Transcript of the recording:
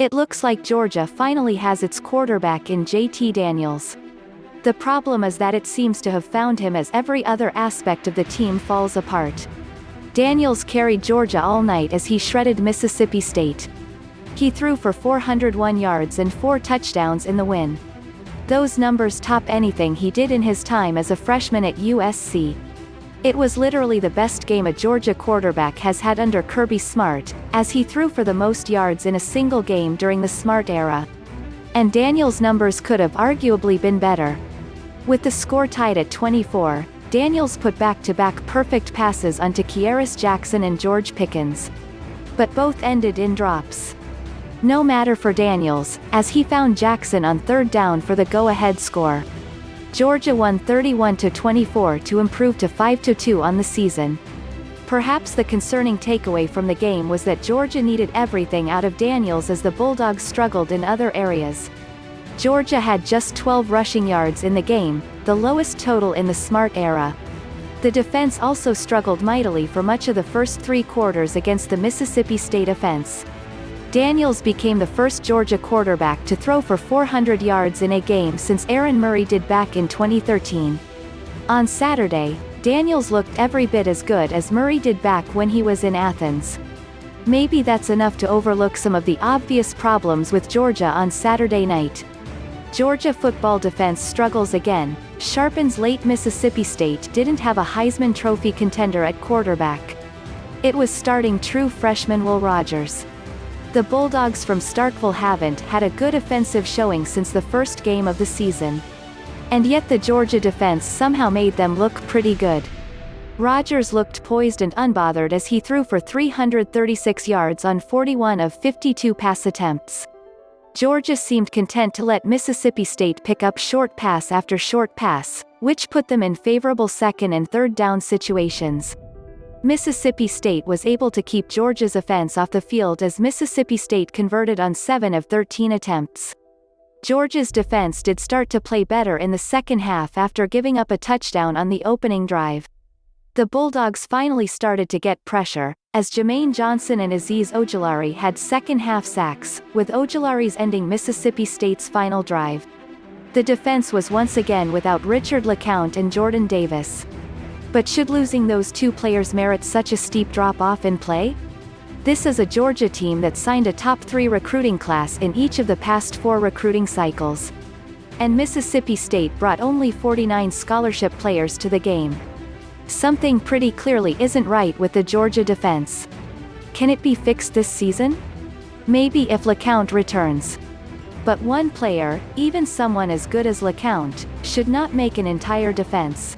It looks like Georgia finally has its quarterback in JT Daniels. The problem is that it seems to have found him as every other aspect of the team falls apart. Daniels carried Georgia all night as he shredded Mississippi State. He threw for 401 yards and 4 touchdowns in the win. Those numbers top anything he did in his time as a freshman at USC. It was literally the best game a Georgia quarterback has had under Kirby Smart, as he threw for the most yards in a single game during the Smart era. And Daniels' numbers could have arguably been better. With the score tied at 24, Daniels put back-to-back perfect passes onto Kearis Jackson and George Pickens. But both ended in drops. No matter for Daniels, as he found Jackson on third down for the go-ahead score. Georgia won 31-24 to improve to 5-2 on the season. Perhaps the concerning takeaway from the game was that Georgia needed everything out of Daniels as the Bulldogs struggled in other areas. Georgia had just 12 rushing yards in the game, the lowest total in the Smart era. The defense also struggled mightily for much of the first 3 quarters against the Mississippi State offense. Daniels became the first Georgia quarterback to throw for 400 yards in a game since Aaron Murray did back in 2013. On Saturday, Daniels looked every bit as good as Murray did back when he was in Athens. Maybe that's enough to overlook some of the obvious problems with Georgia on Saturday night. Georgia football defense struggles again. Sharpens lateMississippi State didn't have a Heisman Trophy contender at quarterback. It was starting true freshman Will Rogers. The Bulldogs from Starkville haven't had a good offensive showing since the first game of the season. And yet the Georgia defense somehow made them look pretty good. Rogers looked poised and unbothered as he threw for 336 yards on 41 of 52 pass attempts. Georgia seemed content to let Mississippi State pick up short pass after short pass, which put them in favorable second and third down situations. Mississippi State was able to keep Georgia's offense off the field as Mississippi State converted on 7 of 13 attempts. Georgia's defense did start to play better in the second half after giving up a touchdown on the opening drive. The Bulldogs finally started to get pressure, as Jermaine Johnson and Azeez Ojulari had second-half sacks, with Ojulari's ending Mississippi State's final drive. The defense was once again without Richard LeCounte and Jordan Davis. But should losing those 2 players merit such a steep drop-off in play? This is a Georgia team that signed a top 3 recruiting class in each of the past 4 recruiting cycles. And Mississippi State brought only 49 scholarship players to the game. Something pretty clearly isn't right with the Georgia defense. Can it be fixed this season? Maybe if LeCounte returns. But one player, even someone as good as LeCounte, should not make an entire defense.